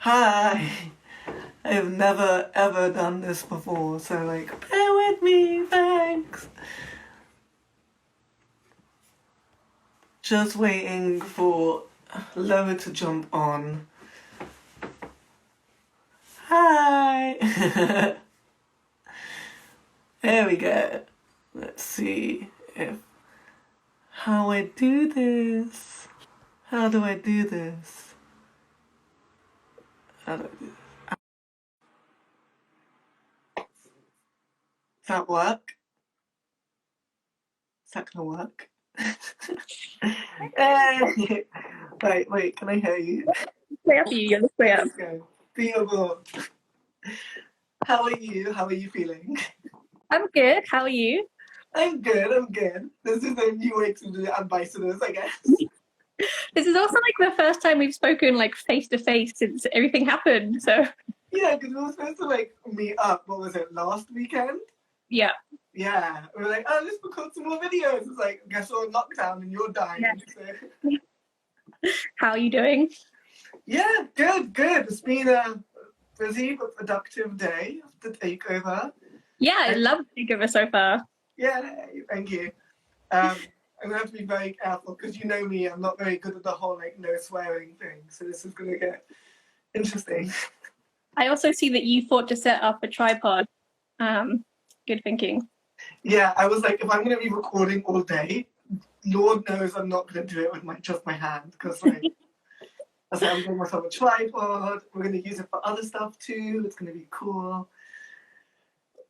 Hi! I've never ever done this before, so bear with me, thanks! Just waiting for Loa to jump on. Hi! There we go. Let's see if... how I do this. How do I do this? How do I do this? Does that work? Is that gonna work? Hey! Wait, can I hear you? Way up you, let's way up. Let's go. Takeover. How are you? How are you feeling? I'm good. How are you? I'm good. This is a new way to do AmBIssadors, I guess. This is also like the first time we've spoken like face to face since everything happened. So Yeah, because we were supposed to meet up, what was it, last weekend? yeah. Yeah. We were like, oh, let's record some more videos. It's like, I guess we're in lockdown and you're dying. Yeah. So. How are you doing? Yeah, good. It's been a busy but productive day of the takeover. Yeah, I love Takeover so far. Yeah, thank you. I'm gonna have to be very careful because you know me, I'm not very good at the whole no swearing thing. So this is gonna get interesting. I also see that you thought to set up a tripod. Good thinking. Yeah, I was like, if I'm gonna be recording all day, Lord knows I'm not gonna do it with just my hand because I was like, I'm getting myself a tripod. We're gonna use it for other stuff too. It's gonna be cool.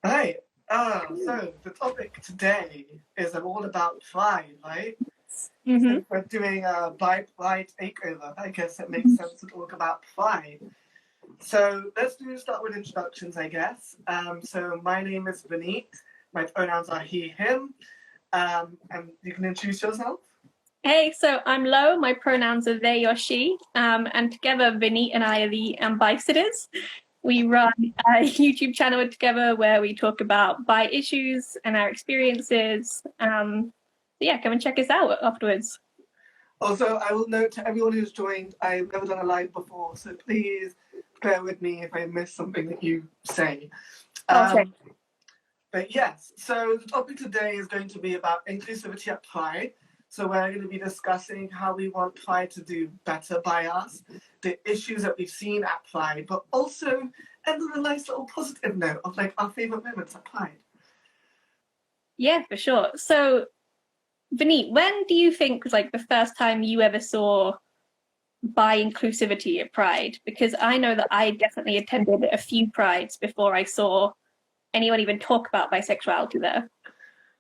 Right. So the topic today is all about Pride, right? Mm-hmm. So we're doing a by Pride takeover. I guess it makes sense to talk about Pride. So let's start with introductions, I guess. So my name is Vaneet. My pronouns are he, him. And you can introduce yourself. Hey, so I'm Lo. My pronouns are they or she. And together, Vaneet and I are the AmBIssadors. We run a YouTube channel together where we talk about bi issues and our experiences. So yeah, come and check us out afterwards. Also, I will note to everyone who's joined, I've never done a live before, so please bear with me if I miss something that you say. Okay. But yes, so the topic today is going to be about inclusivity at Pride. So we're going to be discussing how we want Pride to do better by us, the issues that we've seen at Pride, but also end on a nice little positive note of our favorite moments at Pride. Yeah, for sure. So, Vaneet, when do you think was the first time you ever saw bi inclusivity at Pride? Because I know that I definitely attended a few Prides before I saw anyone even talk about bisexuality there.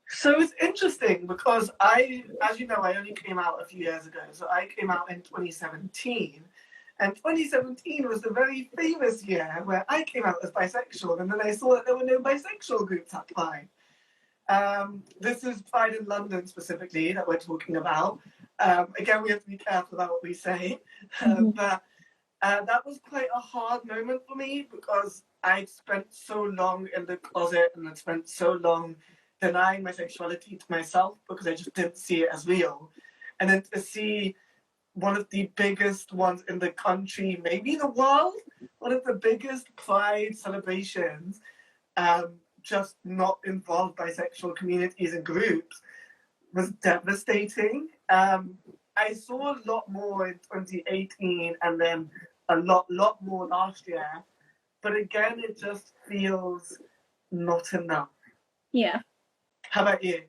So it's interesting because as you know, I only came out a few years ago. So I came out in 2017. And 2017 was the very famous year where I came out as bisexual. And then I saw that there were no bisexual groups at Pride. This is Pride in London specifically that we're talking about. Again, we have to be careful about what we say. But that was quite a hard moment for me because I'd spent so long in the closet and I'd spent so long denying my sexuality to myself because I just didn't see it as real. And then to see one of the biggest ones in the country, maybe the world, one of the biggest Pride celebrations, just not involve bisexual communities and groups was devastating. I saw a lot more in 2018 and then a lot more last year. But again, it just feels not enough. Yeah. How about you?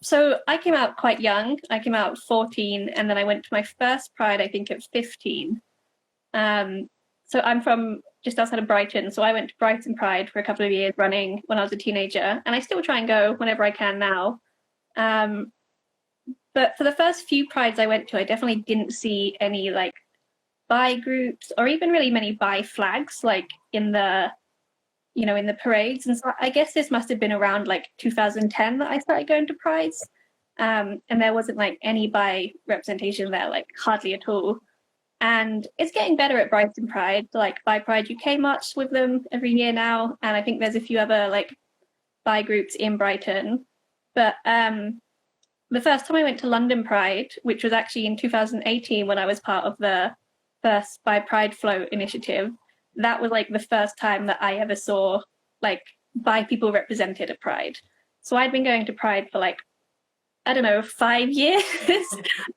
So I came out quite young. I came out at 14, and then I went to my first Pride, I think, at 15. So I'm from just outside of Brighton, so I went to Brighton Pride for a couple of years running when I was a teenager, and I still try and go whenever I can now. But for the first few Prides I went to, I definitely didn't see any bi groups or even really many bi flags in the in the parades. And so I guess this must have been around 2010 that I started going to Prides. And there wasn't any bi representation there, hardly at all. And it's getting better at Brighton Pride. Bi Pride UK marches with them every year now. And I think there's a few other bi groups in Brighton. But the first time I went to London Pride, which was actually in 2018 when I was part of the first Bi Pride Float initiative, that was like the first time that I ever saw like bi people represented at Pride. So I'd been going to Pride for like, I don't know, 5 years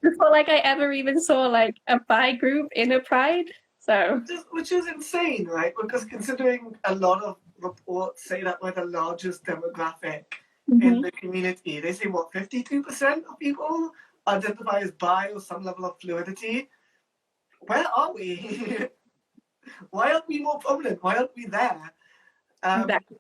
before like I ever even saw like a bi group in a Pride. So which is insane, right? Because considering a lot of reports say that we're the largest demographic in the community, they say what, 52% of people identify as bi or some level of fluidity. Where are we? Why aren't we more prominent? Why aren't we there? exactly.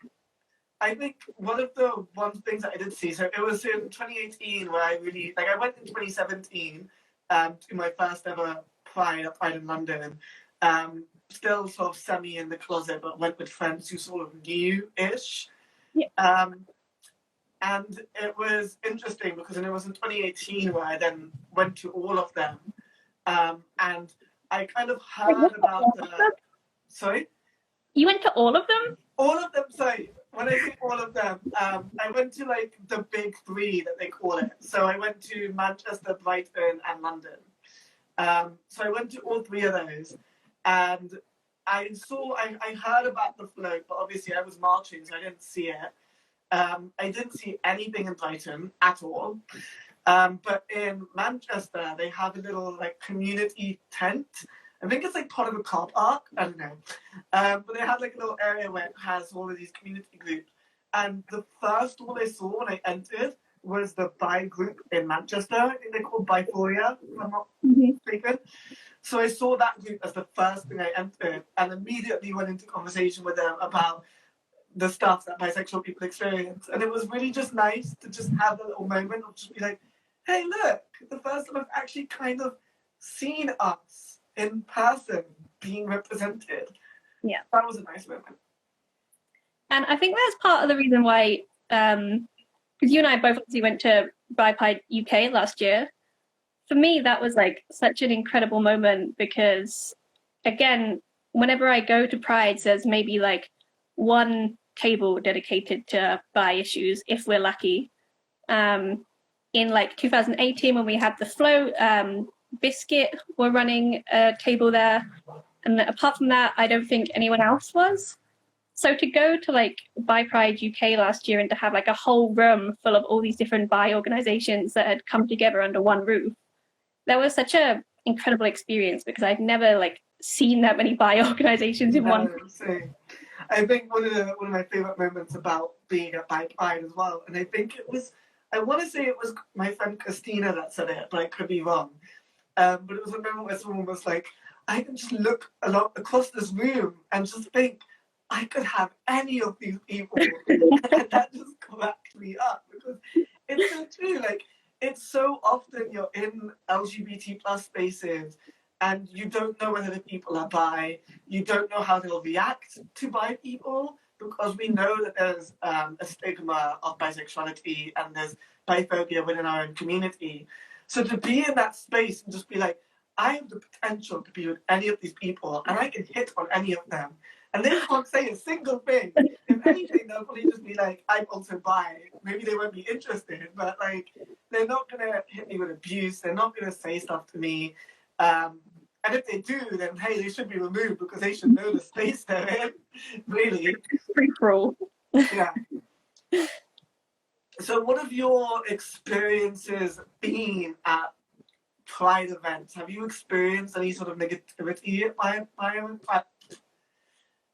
I think one of the things that I did see, so it was in 2018 where I really, like I went in 2017 to my first ever Pride in London. Still sort of semi in the closet, but went with friends who sort of knew-ish. Yeah. And it was interesting because it was in 2018 where I then went to all of them. And I kind of heard about the... Sorry? You went to all of them? All of them, sorry. When I say all of them, I went to like the big three that they call it. So I went to Manchester, Brighton, and London. So I went to all three of those. And I heard about the float, but obviously I was marching, so I didn't see it. I didn't see anything in Brighton at all. But in Manchester, they have a little like community tent. I think it's like part of a car park. I don't know. But they had like a little area where it has all of these community groups. And the first one I saw when I entered was the bi group in Manchester. I think they're called Biphoria, if I'm not mistaken. So I saw that group as the first thing I entered and immediately went into conversation with them about the stuff that bisexual people experience. And it was really just nice to just have a little moment of just be like, hey, look, the first time I've actually kind of seen us in person being represented. Yeah. That was a nice moment. And I think that's part of the reason why, because you and I both obviously went to Bi Pride UK last year. For me, that was like such an incredible moment because, again, whenever I go to Pride, there's maybe like one table dedicated to bi issues, if we're lucky. In like 2018, when we had the float, Biscuit were running a table there. And apart from that, I don't think anyone else was. So to go to like Bi Pride UK last year and to have like a whole room full of all these different bi organizations that had come together under one roof, that was such a incredible experience because I'd never like seen that many bi organizations in one. I think one of my favorite moments about being at Bi Pride as well, and I think it was, I want to say it was my friend Christina that said it, but I could be wrong. But it was a moment where someone was like, I can just look across this room and just think, I could have any of these people. And that just cracked me up because it's so true. Like, it's so often you're in LGBT plus spaces and you don't know whether the people are bi. You don't know how they'll react to bi people because we know that there's a stigma of bisexuality and there's biphobia within our own community. So to be in that space and just be like, I have the potential to be with any of these people and I can hit on any of them. And they can't say a single thing. If anything, they'll probably just be like, I'm also bi. Maybe they won't be interested, but like, they're not going to hit me with abuse. They're not going to say stuff to me. And if they do, then hey, they should be removed because they should know the space they're in. Really. Free for all. Yeah. So what have your experiences been at Pride events? Have you experienced any sort of negativity at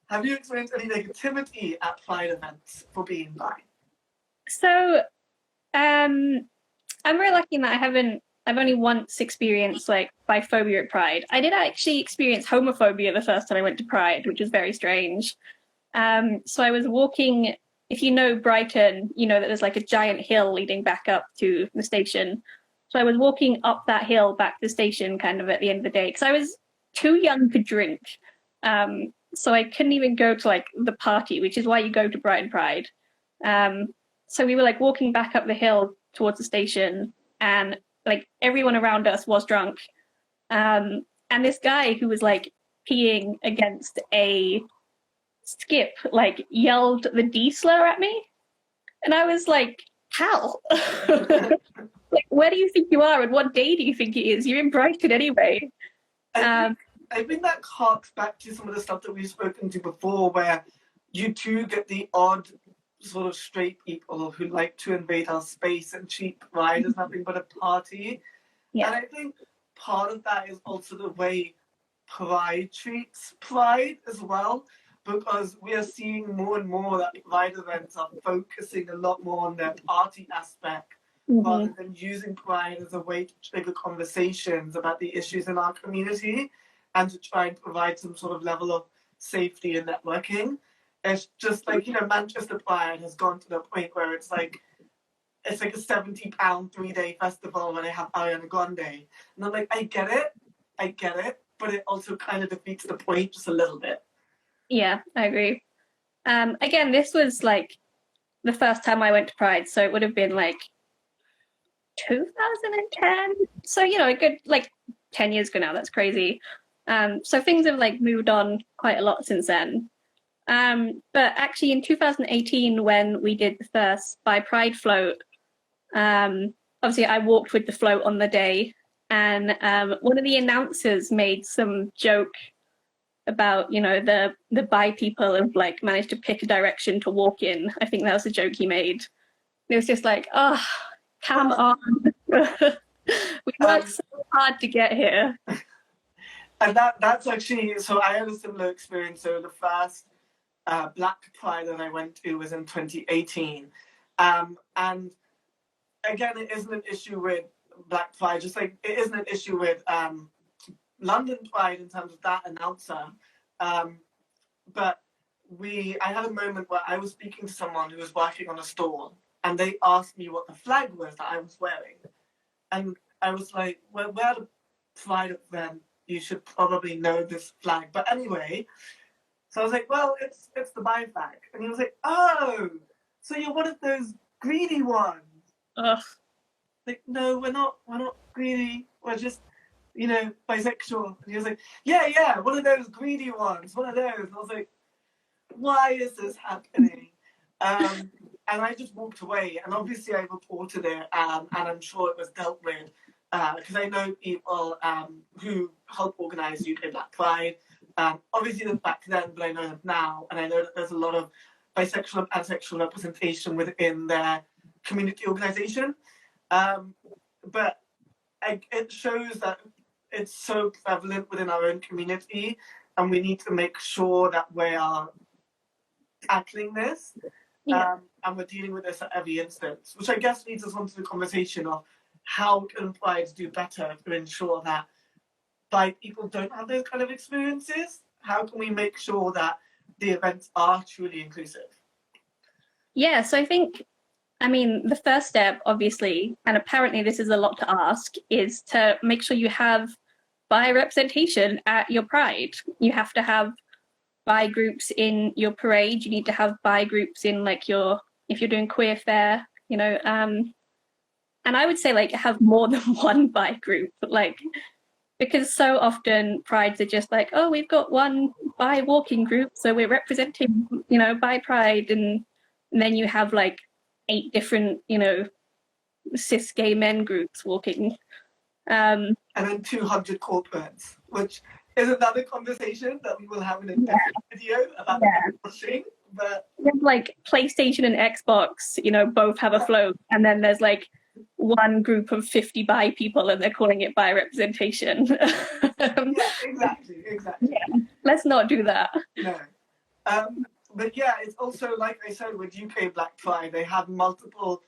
Have you experienced any negativity at Pride events for being bi? So, I'm very lucky in that I've only once experienced like biphobia at Pride. I did actually experience homophobia the first time I went to Pride, which was very strange. So I was walking, if you know Brighton, you know that there's like a giant hill leading back up to the station. So I was walking up that hill back to the station kind of at the end of the day because I was too young to drink. So I couldn't even go to like the party, which is why you go to Brighton Pride. So we were like walking back up the hill towards the station and like everyone around us was drunk. And this guy who was like peeing against a skip, like yelled the D slur at me. And I was like, how? Like, where do you think you are and what day do you think it is? You're in Brighton anyway. I think that harks back to some of the stuff that we've spoken to before, where you do get the odd sort of straight people who like to invade our space and treat Pride as nothing but a party. Yeah. And I think part of that is also the way Pride treats Pride as well, because we are seeing more and more that Pride events are focusing a lot more on their party aspect rather than using Pride as a way to trigger conversations about the issues in our community and to try and provide some sort of level of safety and networking. It's just like, Manchester Pride has gone to the point where it's like a £70 3-day festival where they have Ariana Grande. And I'm like, I get it, but it also kind of defeats the point just a little bit. Yeah, I agree. Again, this was like the first time I went to Pride, so it would have been like 2010. So, a good 10 years ago now. That's crazy. So things have moved on quite a lot since then. But actually in 2018, when we did the first Bi Pride float, obviously I walked with the float on the day, and one of the announcers made some joke about, the bi people have managed to pick a direction to walk in. I think that was a joke he made. It was just like, oh, come on. We worked so hard to get here. And that's actually, so I had a similar experience. So the first Black Pride that I went to was in 2018. And again, it isn't an issue with Black Pride, just like it isn't an issue with London Pride in terms of that announcer. But I had a moment where I was speaking to someone who was working on a stall, and they asked me what the flag was that I was wearing. And I was like, well, we're at a Pride event, you should probably know this flag. But anyway, so I was like, well, it's the bi flag. And he was like, oh, so you're one of those greedy ones. Ugh. Like, no, we're not greedy. We're just, bisexual. And he was like, yeah, one of those greedy ones, one of those. And I was like, why is this happening? And I just walked away. And obviously I reported it, and I'm sure it was dealt with, because I know people who help organise UK Black Pride. Obviously back then, but I know them now. And I know that there's a lot of bisexual and pansexual representation within their community organisation. But it shows that it's so prevalent within our own community, and we need to make sure that we are tackling this, and we're dealing with this at every instance, which I guess leads us on to the conversation of how can Pride do better to ensure that bi people don't have those kind of experiences? How can we make sure that the events are truly inclusive? Yeah, so I think, the first step, obviously, and apparently this is a lot to ask, is to make sure you have bi representation at your Pride. You have to have bi groups in your parade. You need to have bi groups in if you're doing queer fair, and I would say have more than one bi group, because so often prides are just oh, we've got one bi walking group, so we're representing, bi Pride, and then you have 8 different, cis gay men groups walking. And then 200 corporates, which is another conversation that we will have in a different video about pushing. But PlayStation and Xbox, both have a float, and then there's one group of 50 bi people, and they're calling it bi representation. Exactly. Yeah, let's not do that. No. But yeah, it's also, like I said, with UK Black Pride, they have multiple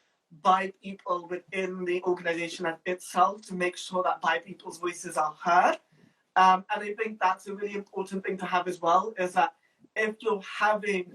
bi people within the organisation itself to make sure that bi people's voices are heard. And I think that's a really important thing to have as well, is that if you're having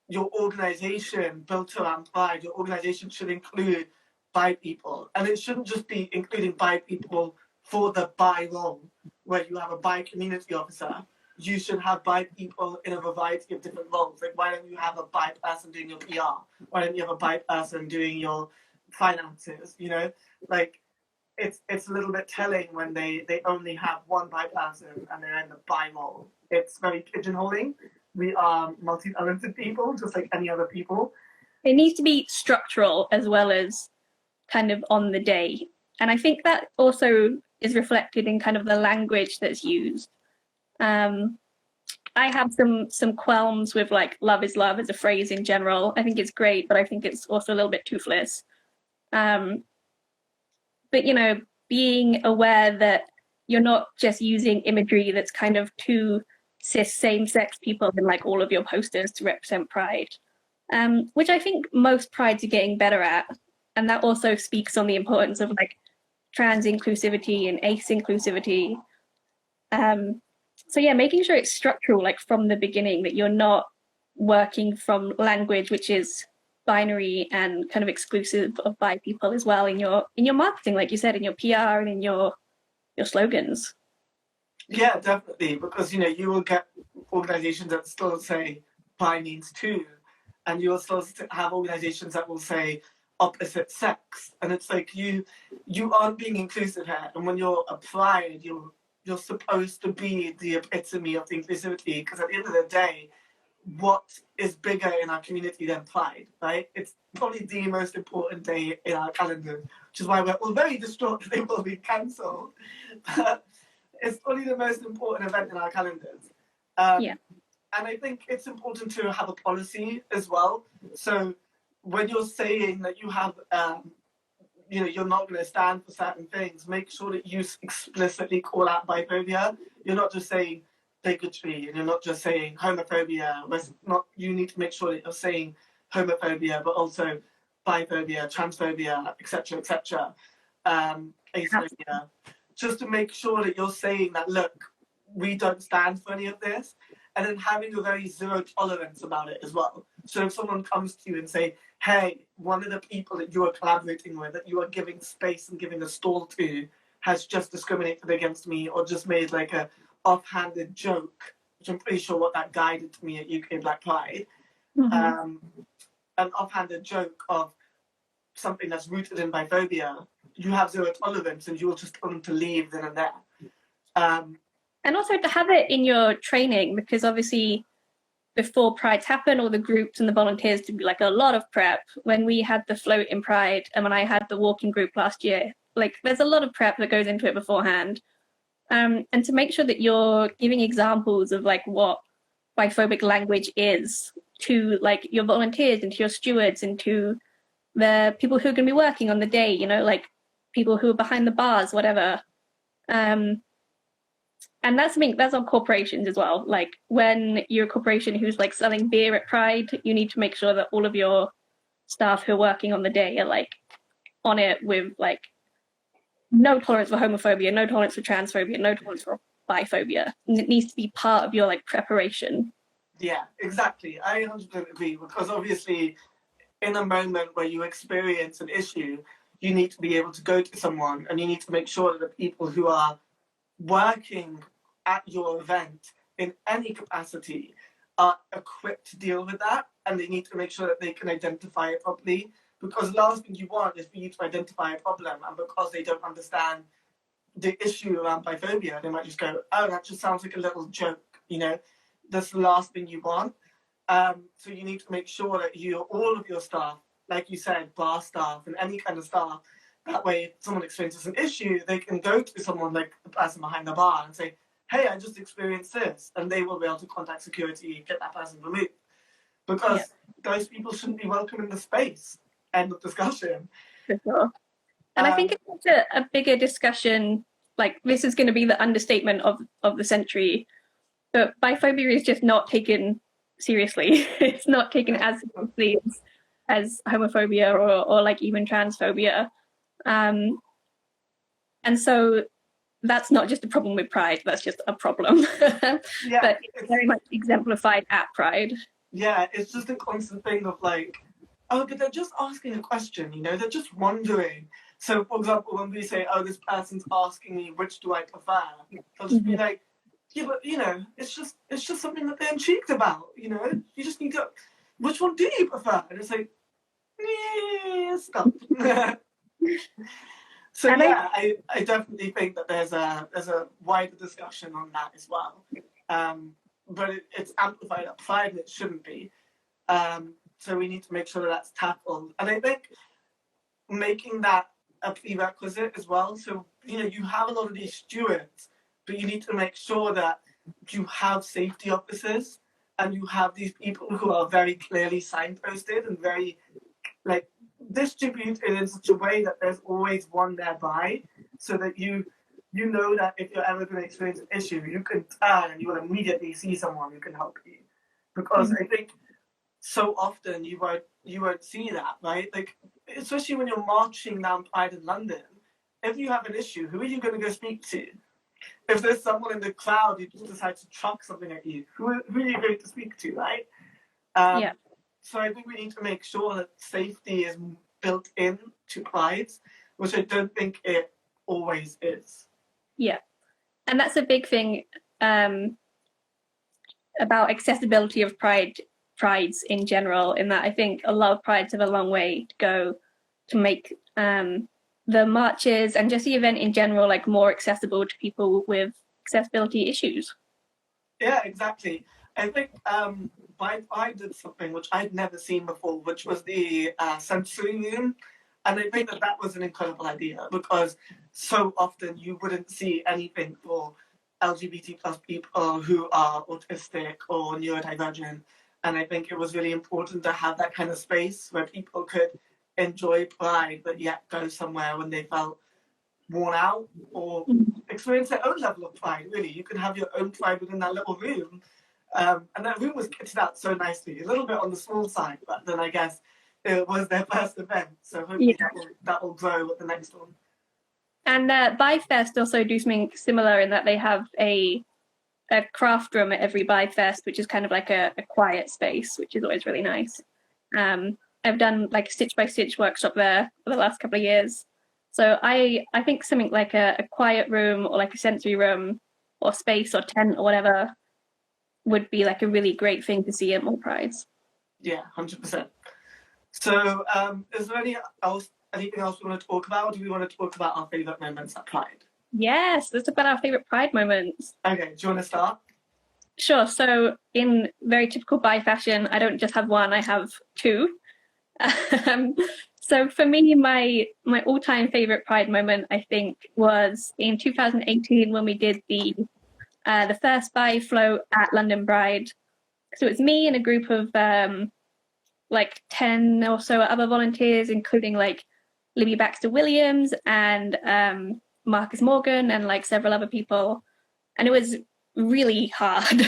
your organisation built around Pride, your organisation should include bi people. And it shouldn't just be including bi people for the bi role, where you have a bi community officer. You should have bi people in a variety of different roles. Why don't you have a bi person doing your PR? Why don't you have a bi person doing your finances? It's a little bit telling when they only have one bi person and they're in the bi role. It's very pigeonholing. We are multi-talented people, just like any other people. It needs to be structural as well as kind of on the day. And I think that also is reflected in kind of the language that's used. I have some qualms with like "love is love" as a phrase in general. I think it's great, but I think it's also a little bit toothless. Um, but being aware that you're not just using imagery that's kind of two cis same-sex people in like all of your posters to represent pride, which I think most prides are getting better at, and that also speaks on the importance of like trans inclusivity and ace inclusivity. So yeah, making sure it's structural, like from the beginning, that you're not working from language which is binary and kind of exclusive of bi people as well in your marketing, like you said, in your PR and in your slogans. Yeah, definitely, because you will get organizations that still say bi means two, and you will still have organizations that will say opposite sex, and it's like you aren't being inclusive here. And when you're a pride, you're supposed to be the epitome of the inclusivity, because at the end of the day, what is bigger in our community than pride, right? It's probably the most important day in our calendar, which is why we're all very distraught that they will be cancelled. But it's probably the most important event in our calendars. Yeah. And I think it's important to have a policy as well. So when you're saying that you have, you're not going to stand for certain things, make sure that you explicitly call out biphobia. You're not just saying bigotry, and you're not just saying homophobia. You need to make sure that you're saying homophobia, but also biphobia, transphobia, etc., etc., aphobia, just to make sure that you're saying that, look, we don't stand for any of this, and then having a very zero tolerance about it as well. So if someone comes to you and say, hey, one of the people that you are collaborating with, that you are giving space and giving a stall to, has just discriminated against me, or just made like a offhanded joke, which I'm pretty sure what that guy did to me at UK Black Pride, an offhanded joke of something that's rooted in biphobia, you have zero tolerance, and you will just tell them to leave then and there. And also to have it in your training, because obviously before prides happen, all the groups and the volunteers do like a lot of prep. When we had the float in Pride and when I had the walking group last year, like there's a lot of prep that goes into it beforehand. And to make sure that you're giving examples of like what biphobic language is to like your volunteers and to your stewards and to the people who are going to be working on the day, like people who are behind the bars, whatever. And that's on corporations as well. Like when you're a corporation who's like selling beer at Pride, you need to make sure that all of your staff who are working on the day are like on it with like no tolerance for homophobia, no tolerance for transphobia, no tolerance for biphobia. And it needs to be part of your like preparation. Yeah, exactly. I 100% agree, because obviously in a moment where you experience an issue, you need to be able to go to someone, and you need to make sure that the people who are working at your event in any capacity are equipped to deal with that, and they need to make sure that they can identify it properly, because the last thing you want is for you to identify a problem, and because they don't understand the issue around biphobia, they might just go, oh, that just sounds like a little joke, that's the last thing you want. So you need to make sure that all of your staff, like you said, bar staff and any kind of staff, that way if someone experiences an issue, they can go to someone like the person behind the bar and say, hey, I just experienced this, and they will be able to contact security, get that person removed, because those people shouldn't be welcome in the space. End of discussion. For sure. And I think it's a bigger discussion, like this is going to be the understatement of the century, but biphobia is just not taken seriously. It's not taken as seriously as homophobia or like even transphobia. And so that's not just a problem with Pride, that's just a problem. Yeah, but it's very much exemplified at Pride. Yeah, it's just a constant thing of like, oh, but they're just asking a question, they're just wondering. So, for example, when we say, oh, this person's asking me, which do I prefer? They'll just be like, yeah, but, it's just something that they're intrigued about, You just need to, which one do you prefer? And it's like, stop. So, and yeah, I definitely think that there's a wider discussion on that as well. But it's amplified at Pride, and it shouldn't be. So we need to make sure that that's tackled. And I think making that a prerequisite as well. So, you have a lot of these stewards, but you need to make sure that you have safety officers and you have these people who are very clearly signposted and very like distributed in such a way that there's always one nearby, so that you know that if you're ever going to experience an issue, you can turn and you will immediately see someone who can help you. Because I think so often you won't see that, right? Like, especially when you're marching down Pride in London, if you have an issue, who are you going to go speak to? If there's someone in the crowd who just decides to chuck something at you, who are you going to speak to, right? Yeah. So I think we need to make sure that safety is built in to prides, which I don't think it always is. Yeah. And that's a big thing about accessibility of prides in general, in that I think a lot of prides have a long way to go to make the marches and just the event in general like more accessible to people with accessibility issues. Yeah, exactly. I think I did something which I'd never seen before, which was the sensory room. And I think that was an incredible idea, because so often you wouldn't see anything for LGBT plus people who are autistic or neurodivergent. And I think it was really important to have that kind of space where people could enjoy Pride, but yet go somewhere when they felt worn out or experience their own level of Pride, really. You can have your own Pride within that little room. And that room was kitted out so nicely, a little bit on the small side, but then I guess it was their first event. So hopefully that will grow with the next one. And BiFest also do something similar in that they have a craft room at every BiFest, which is kind of like a quiet space, which is always really nice. I've done like a stitch by stitch workshop there for the last couple of years. So I think something like a quiet room or like a sensory room or space or tent or whatever would be like a really great thing to see at more prides. Yeah, 100%. So is there anything else we want to talk about? Or do we want to talk about our favourite moments at Pride? Yes, let's talk about our favourite Pride moments. Okay, do you want to start? Sure. So in very typical bi fashion, I don't just have one, I have two. So for me, my all-time favorite Pride moment, I think, was in 2018 when we did the first bi float at London Pride. So it's me and a group of like 10 or so other volunteers, including like Libby Baxter Williams and Marcus Morgan and like several other people. And it was really hard.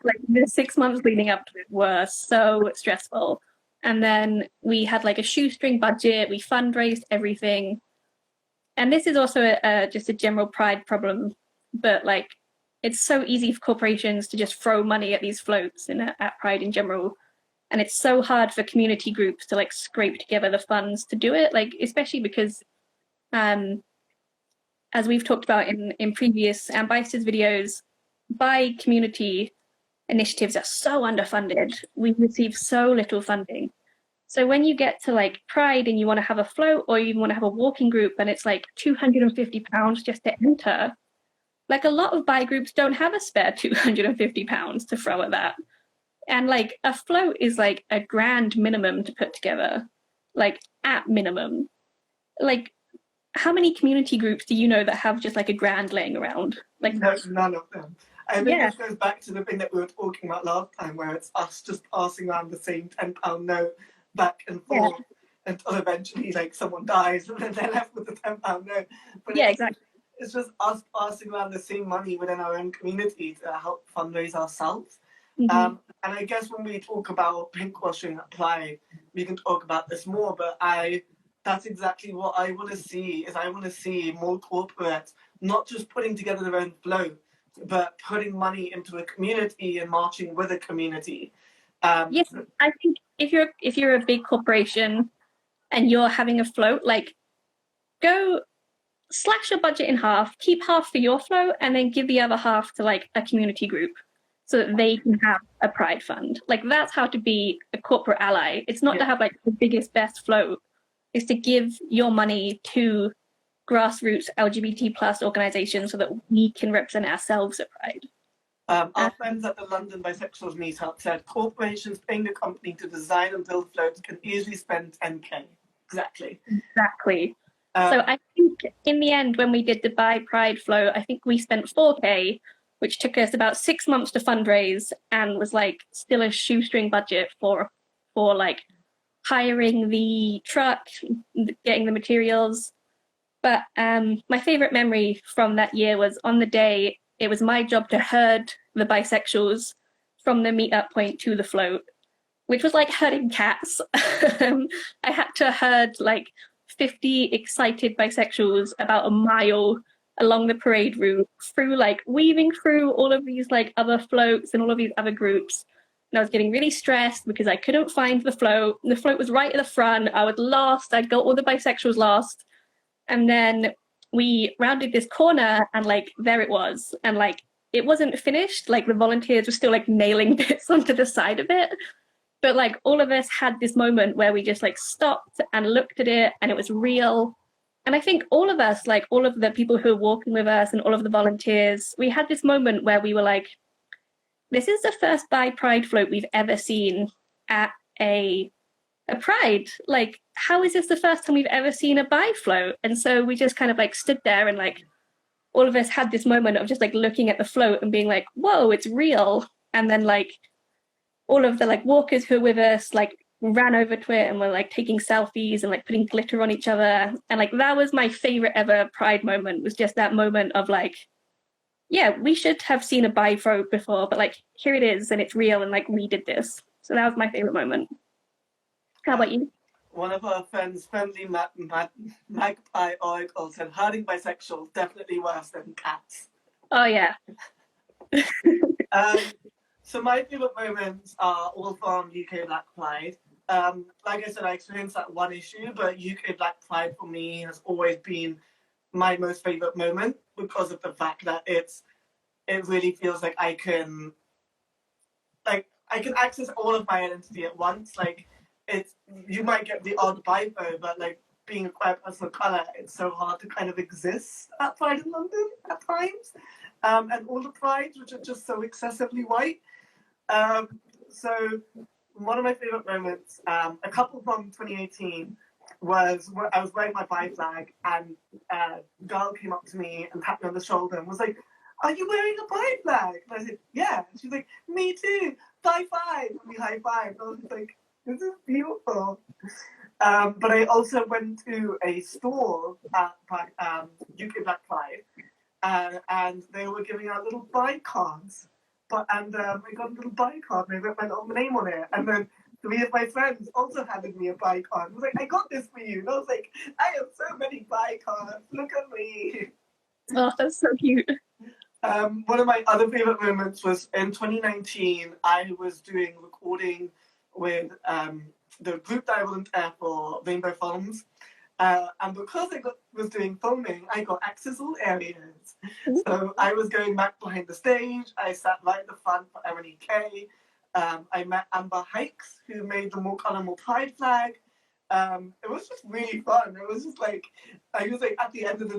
Like the 6 months leading up to it were so stressful. And then we had like a shoestring budget, we fundraised everything. And this is also just a general Pride problem, but like it's so easy for corporations to just throw money at these floats at Pride in general. And it's so hard for community groups to like scrape together the funds to do it, like especially because as we've talked about in previous AmBIssadors videos, bi community initiatives are so underfunded. We receive so little funding. So when you get to like Pride and you want to have a float or you want to have a walking group and it's like £250 just to enter, like a lot of bi groups don't have a spare £250 to throw at that. And like a float is like a grand minimum to put together, like at minimum. Like how many community groups do you know that have just like a grand laying around? Like no, none of them. I think this goes back to the thing that we were talking about last time, where it's us just passing around the same £10 note back and forth until eventually like someone dies and then they're left with the £10 note. But exactly. It's just us passing around the same money within our own community to help fundraise ourselves. And I guess when we talk about pinkwashing at Pride, we can talk about this more, but that's exactly what I want to see. I want to see more corporates not just putting together their own float, but putting money into a community and marching with a community. Yes, I think if you're a big corporation and you're having a float, like go slash your budget in half, keep half for your float, and then give the other half to like a community group so that they can have a Pride fund. Like that's how to be a corporate ally. It's not to have like the biggest, best float. It's to give your money to grassroots LGBT plus organizations so that we can represent ourselves at Pride. Our friends at the London Bisexuals Meetup said corporations paying a company to design and build floats can easily spend 10k. Exactly. So I think in the end, when we did the Bi Pride float, I think we spent 4k, which took us about 6 months to fundraise and was like still a shoestring budget for like hiring the truck, getting the materials. But my favorite memory from that year was on the day, it was my job to herd the bisexuals from the meetup point to the float, which was like herding cats. I had to herd like 50 excited bisexuals about a mile along the parade route, through like weaving through all of these like other floats and all of these other groups. And I was getting really stressed because I couldn't find the float. The float was right at the front. I was lost. I got all the bisexuals lost. And then we rounded this corner and like there it was. And like it wasn't finished. Like the volunteers were still like nailing bits onto the side of it. But like all of us had this moment where we just like stopped and looked at it and it was real. And I think all of us, like all of the people who were walking with us and all of the volunteers, we had this moment where we were like, this is the first bi pride float we've ever seen at a pride. Like, how is this the first time we've ever seen a bi float? And so we just kind of like stood there and like all of us had this moment of just like looking at the float and being like, whoa, it's real. And then like all of the like walkers who were with us like ran over to it and were like taking selfies and like putting glitter on each other. And like that was my favorite ever pride moment, was just that moment of like, yeah, we should have seen a bi float before, but like here it is and it's real and like we did this. So that was my favorite moment. How about you? One of our friends, friendly magpie oracle, said herding bisexuals definitely worse than cats. Oh yeah. So my favorite moments are all from UK Black Pride. Like I said, I experienced that one issue, but UK Black Pride for me has always been my most favorite moment because of the fact that it really feels like I can access all of my identity at once. Like you might get the odd bifo, but like being a queer person of colour, it's so hard to kind of exist at Pride in London at times. And all the prides, which are just so excessively white. So one of my favorite moments, a couple from 2018, was where I was wearing my bi flag and a girl came up to me and tapped me on the shoulder and was like, "Are you wearing a bi flag?" And I said, "Yeah." And she's like, "Me too, bi five." And we high five. I was like, "This is beautiful." But I also went to a store at UK Black Pride, and they were giving out little bi cards. I got a little bi card and I wrote my name on it. And then 3 of my friends also handed me a bi card. I was like, "I got this for you." And I was like, "I have so many bi cards. Look at me." Oh, that's so cute. One of my other favorite moments was in 2019. I was doing recording with the group that I volunteer for, Rainbow Films. And because I was doing filming, I got access all areas. So I was going back behind the stage. I sat right at the front for M&EK. I met Amber Hikes, who made the More Colour More Pride flag. It was just really fun. It was just like, I was like at the end of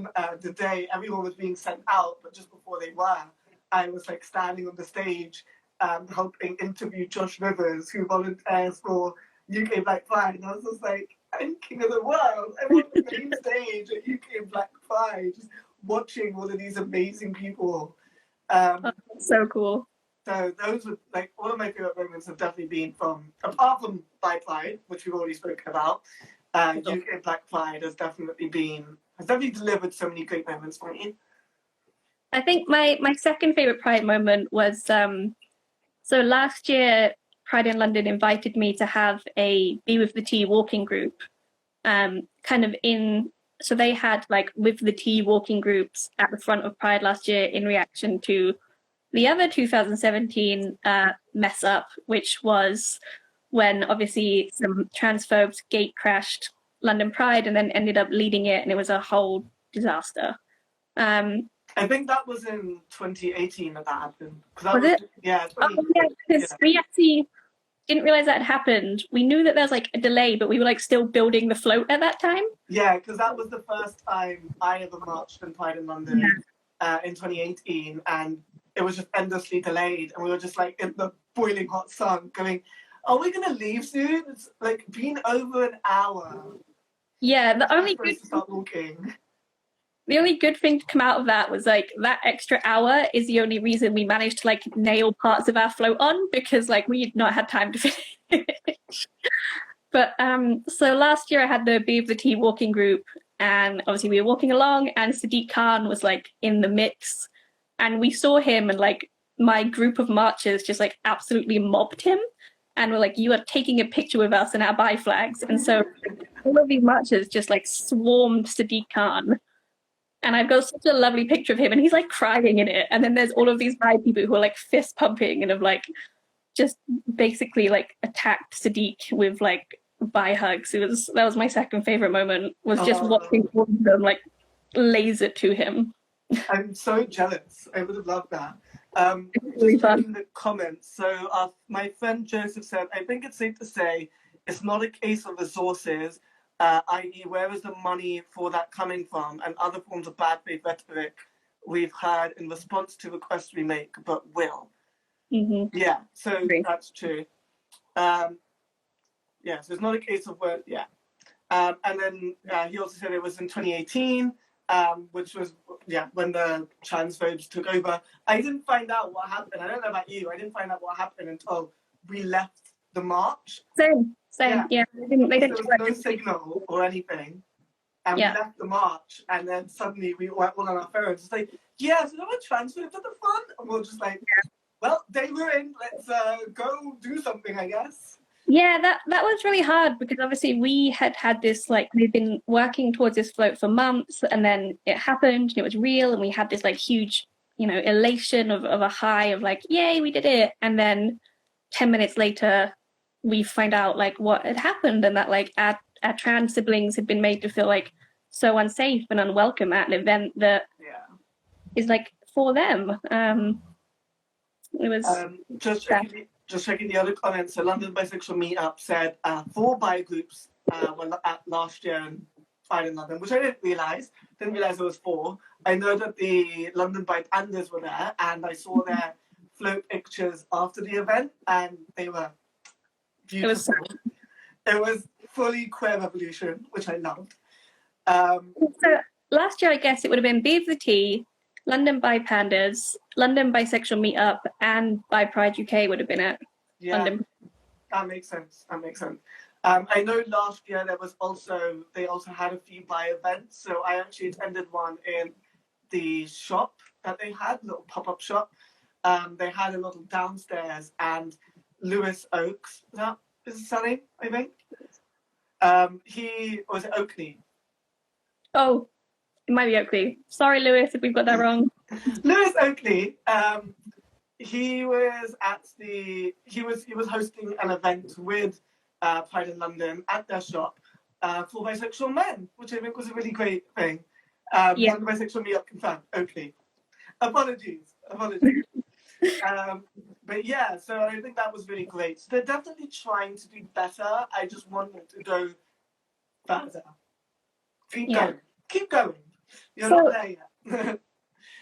the day, everyone was being sent out, but just before they were, I was like standing on the stage helping interview Josh Rivers, who volunteers for UK Black Pride. And I was just like, I'm king of the world. I'm on the main stage at UK Black Pride, just watching all of these amazing people. So cool. So those were like one of my favorite moments have definitely been from, apart from Bi Pride, which we've already spoken about. UK Black Pride has definitely delivered so many great moments for me. I think my second favorite Pride moment was so last year Pride in London invited me to have a Be With The Tea walking group. So they had like With The Tea walking groups at the front of Pride last year in reaction to the other 2017 mess up, which was when obviously some transphobes gate crashed London Pride and then ended up leading it, and it was a whole disaster. I think that was in 2018 that happened. Was it? Yeah. Because we actually didn't realize that had happened. We knew that there was like a delay, but we were like still building the float at that time. Yeah, because that was the first time I ever marched in Pride in London in 2018, and it was just endlessly delayed, and we were just like in the boiling hot sun going, "Are we going to leave soon?" It's like been over an hour. Yeah, the only good to start walking. the only good thing to come out of that was like that extra hour is the only reason we managed to like nail parts of our float on, because like we'd not had time to finish. But so last year I had the Be of the Tea walking group, and obviously we were walking along, and Sadiq Khan was like in the mix, and we saw him, and like my group of marchers just like absolutely mobbed him, and were like, "You are taking a picture with us in our bi flags," and so all of these marchers just like swarmed Sadiq Khan. And I've got such a lovely picture of him, and he's like crying in it. And then there's all of these bi people who are like fist pumping and have like just basically like attacked Sadiq with like bi hugs. That was my second favorite moment, was just watching all of them like laser to him. I'm so jealous. I would have loved that. Really just fun. checking the comments. So my friend Joseph said, I think it's safe to say it's not a case of resources, i.e. where is the money for that coming from, and other forms of bad faith rhetoric we've heard in response to requests we make, but will. Mm-hmm. Yeah, so that's true. Yeah, so it's not a case of where, yeah. And then he also said it was in 2018, which was, yeah, when the transphobes took over. I didn't find out what happened. I don't know about you. I didn't find out what happened until we left the march. Same. Yeah. They didn't there was no signal or anything. And we left the march, and then suddenly we were all on our phones. It's like, yeah, so there were transphobes at the front. And we're just like, well, they were in. Let's go do something, I guess. Yeah, that was really hard, because obviously we had this, like, we've been working towards this float for months, and then it happened and it was real, and we had this like huge, elation of a high of like, yay, we did it. And then 10 minutes later we find out like what had happened, and that like our trans siblings had been made to feel like so unsafe and unwelcome at an event that is like for them. It was just checking the other comments. So London Bisexual Meetup said 4 bi groups were at last year in Pride in London, which I didn't realize. Didn't realize there was 4. I know that the London Bi Pandas were there, and I saw their float pictures after the event, and they were beautiful. It was fully queer revolution, which I loved. So last year, I guess it would have been Be of the Tea, London Bi Pandas, London Bisexual Meetup, and Bi Pride UK would have been it. Yeah, London. That makes sense. I know last year they also had a few bi events. So I actually attended one in the shop that they had, a little pop-up shop. They had a little downstairs, and Lewis Oakes, is his surname, I think? He was Oakley. Oh, it might be Oakley. Sorry, Lewis, if we've got that wrong. Lewis Oakley. He was hosting an event with Pride in London at their shop for bisexual men, which I think was a really great thing. London Bisexual Meetup confirmed. Oakley. Apologies. But yeah, so I think that was really great. So they're definitely trying to do better. I just want them to go further. Keep going. You're not there yet.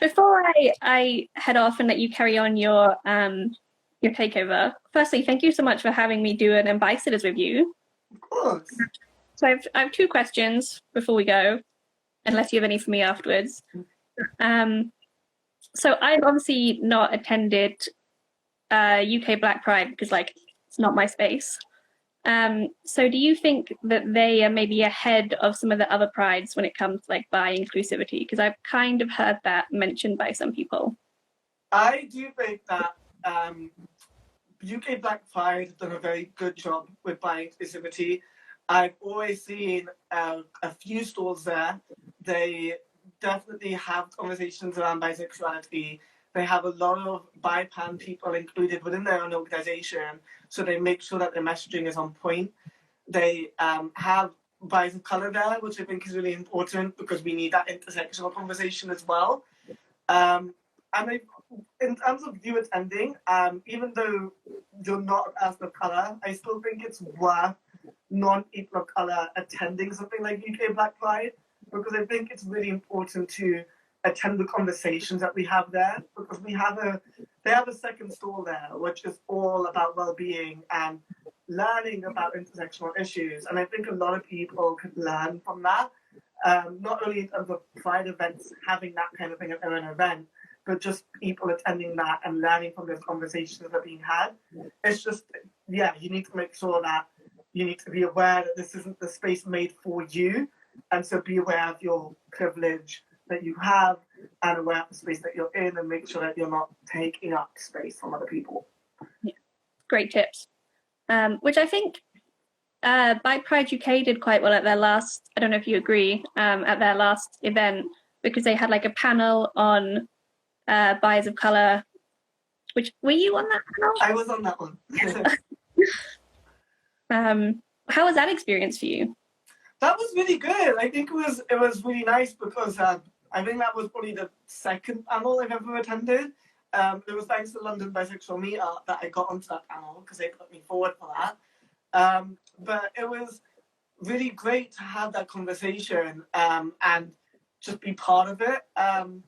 Before I head off and let you carry on your takeover, firstly, thank you so much for having me do an AmBIssadors with you. Of course. So I have 2 questions before we go, unless you have any for me afterwards. So I've obviously not attended UK Black Pride because like it's not my space. So do you think that they are maybe ahead of some of the other prides when it comes to like bi inclusivity? Because I've kind of heard that mentioned by some people. I do think that UK Black Pride has done a very good job with bi inclusivity. I've always seen a few stalls there. They definitely have conversations around bisexuality. They have a lot of bi-pan people included within their own organization, so they make sure that their messaging is on point. They have bis of color there, which I think is really important because we need that intersectional conversation as well. And in terms of you attending, even though you're not a person of color, I still think it's worth non-people of color attending something like UK Black Pride, because I think it's really important to attend the conversations that we have there, because they have a second stall there which is all about well-being and learning about intersectional issues, and I think a lot of people could learn from that. not only in terms of Pride events having that kind of thing at their own event, but just people attending that and learning from those conversations that are being had. It's just, yeah, you need to make sure that you need to be aware that this isn't the space made for you. And so be aware of your privilege that you have and aware of the space that you're in, and make sure that you're not taking up space from other people. Yeah. Great tips. Which I think Bi Pride UK did quite well at their last, I don't know if you agree, at their last event, because they had like a panel on Bis of Colour, which, were you on that panel? I was on that one. How was that experience for you? That was really good. I think it was really nice because I think that was probably the second panel I've ever attended. It was thanks to London Bisexual Meetup that I got onto that panel because they put me forward for that. But it was really great to have that conversation and just be part of it. And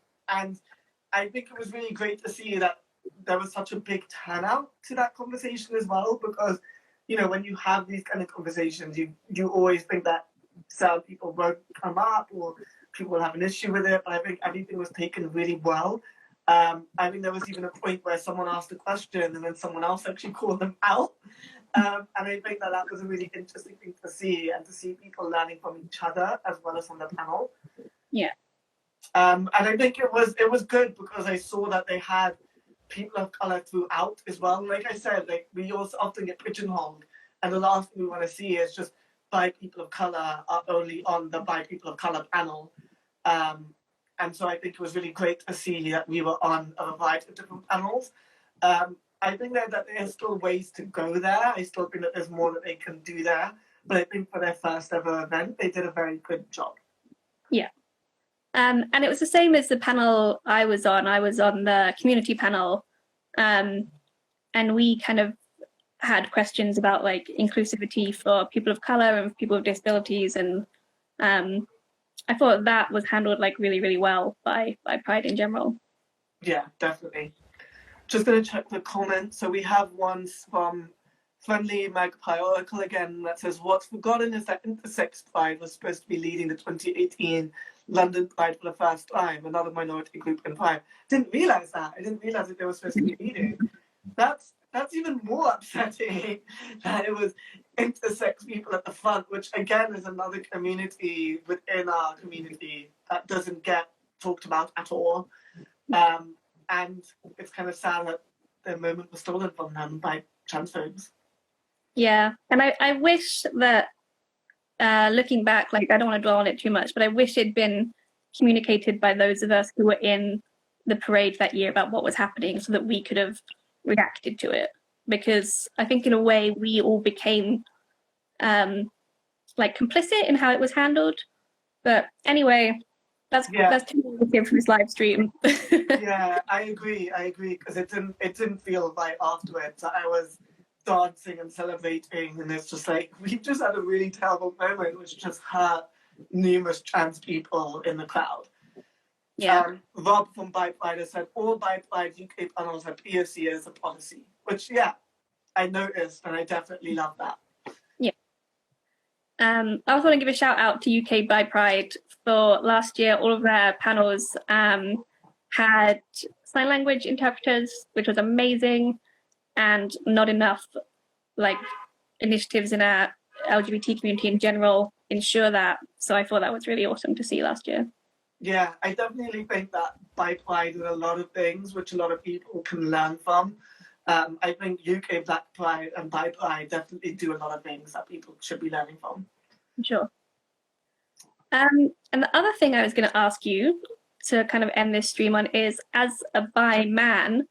I think it was really great to see that there was such a big turnout to that conversation as well, because, you know, when you have these kind of conversations, you always think that some people won't come up or people will have an issue with it, but I think everything was taken really well. I think there was even a point where someone asked a question and then someone else actually called them out. And I think that was a really interesting thing to see, and to see people learning from each other as well as from the panel. Yeah. And I think it was good because I saw that they had people of color throughout as well. Like I said, like we also often get pigeonholed, and the last thing we want to see is just Bi people of color are only on the Bi people of color panel. And so I think it was really great to see that we were on a variety of different panels. I think that there's still ways to go there. I still think that there's more that they can do there. But I think for their first ever event, they did a very good job. Yeah. And it was the same as the panel I was on. I was on the community panel. And we kind of had questions about like inclusivity for people of color and people with disabilities. And I thought that was handled like really, really well by Pride in general. Yeah, definitely. Just going to check the comments. So we have one from Friendly Magpie Oracle again that says, what's forgotten is that Intersex Pride was supposed to be leading the 2018 London Pride for the first time, another minority group in Pride. Didn't realise that. I didn't realise that they were supposed to be leading. That's even more upsetting that it was intersex people at the front, which again is another community within our community that doesn't get talked about at all. And it's kind of sad that the moment was stolen from them by transphobes. Yeah, and I wish that, looking back, like I don't want to dwell on it too much, but I wish it'd been communicated by those of us who were in the parade that year about what was happening, so that we could have reacted to it. Because I think in a way we all became like complicit in how it was handled. But anyway, that's too negative for this live stream. Yeah, I agree because it didn't feel right afterwards. I was dancing and celebrating, and it's just like we just had a really terrible moment which just hurt numerous trans people in the crowd. Yeah. Rob from Bi Pride said all Bi Pride UK panels have POC as a policy, which I noticed, and I definitely love that. Yeah. I also want to give a shout out to UK Bi Pride for last year. All of their panels had sign language interpreters, which was amazing, and not enough like initiatives in our LGBT community in general ensure that. So I thought that was really awesome to see last year. Yeah, I definitely think that Bi Pride did a lot of things which a lot of people can learn from. I think UK Black Pride and Bi Pride definitely do a lot of things that people should be learning from. Sure. And the other thing I was going to ask you to kind of end this stream on is, as a bi man,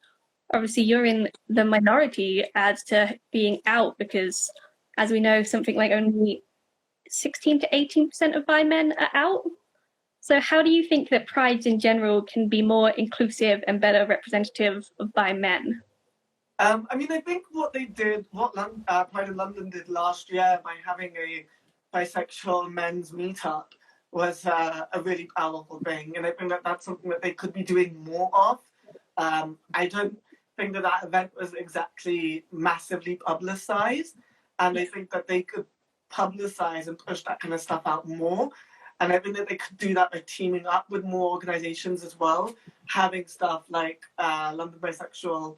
obviously you're in the minority as to being out, because as we know, something like only 16 to 18% of bi men are out. So how do you think that prides in general can be more inclusive and better representative of bi men? I mean, I think what Pride in London did last year by having a bisexual men's meetup was a really powerful thing. And I think that that's something that they could be doing more of. I don't think that event was exactly massively publicized. And I think that they could publicize and push that kind of stuff out more. And I think that they could do that by teaming up with more organizations as well, having stuff like London Bisexuals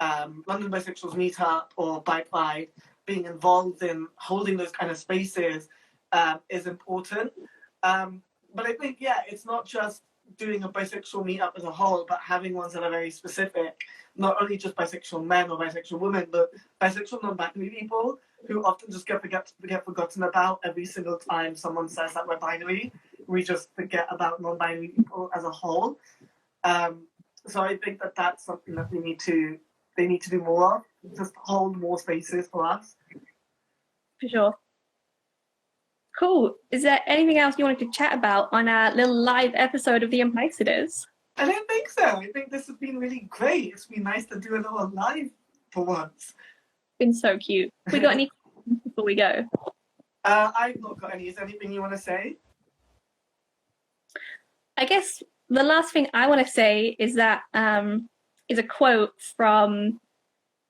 Meetup or Bi Pride, being involved in holding those kind of spaces is important. But I think, yeah, it's not just doing a bisexual meetup as a whole, but having ones that are very specific, not only just bisexual men or bisexual women, but bisexual non-binary people who often just get forgotten about every single time someone says that we're binary. We just forget about non-binary people as a whole. So I think that that's something that they need to do more of, just hold more spaces for us. For sure. Cool. Is there anything else you wanted to chat about on our little live episode of the AmBIssadors? I don't think so. I think this has been really great. It's been nice to do it all live for once. Been so cute. We got any questions before we go? I've not got any. Is there anything you want to say? I guess the last thing I want to say is that is a quote from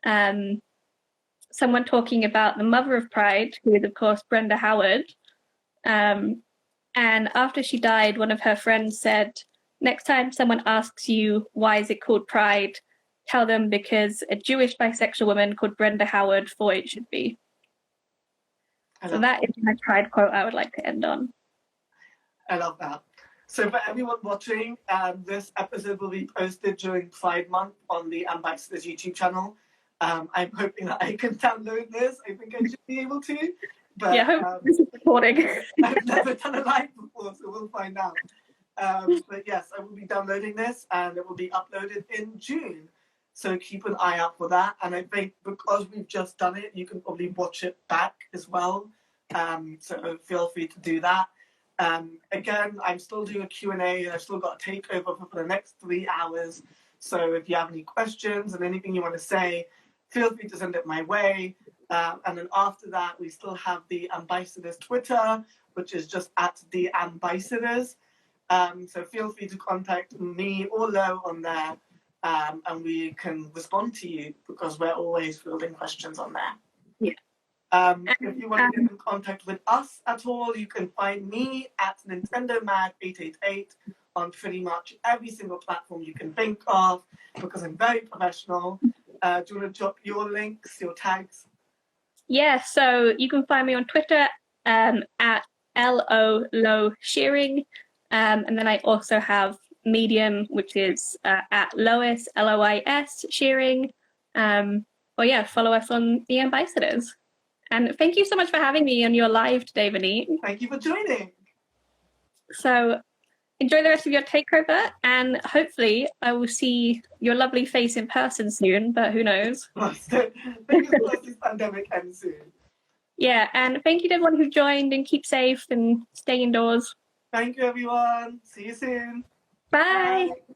someone talking about the mother of Pride, who is of course Brenda Howard. And after she died, one of her friends said, "Next time someone asks you why is it called Pride, tell them because a Jewish bisexual woman called Brenda Howard thought it should be." So that is my Pride quote I would like to end on. I love that. So for everyone watching, this episode will be posted during Pride Month on the AmBIssadors YouTube channel. I'm hoping that I can download this. I think I should be able to. But, yeah, hope this is recording. I've never done a live before, so we'll find out. But yes, I will be downloading this and it will be uploaded in June. So keep an eye out for that. And I think because we've just done it, you can probably watch it back as well. So feel free to do that. Again, I'm still doing a Q&A and I've still got a takeover for the next 3 hours. So if you have any questions and anything you want to say, feel free to send it my way. And then after that, we still have the AmBIssadors Twitter, which is just at the AmBIssadors. So feel free to contact me or Lo on there, and we can respond to you because we're always fielding questions on there. Yeah. If you want to get in contact with us at all, you can find me at NintendoMag888 on pretty much every single platform you can think of because I'm very professional. Do you want to drop your links, your tags? Yeah, so you can find me on Twitter at LOLoShearing. And then I also have Medium, which is at Lois, LOIS Shearing. Or yeah, follow us on the AmBIssadors. And thank you so much for having me on your live today, Vaneet. Thank you for joining. So enjoy the rest of your takeover, and hopefully I will see your lovely face in person soon, but who knows? Fingers crossed this pandemic ends soon. Yeah, and thank you to everyone who joined, and keep safe and stay indoors. Thank you, everyone. See you soon. Bye. Bye.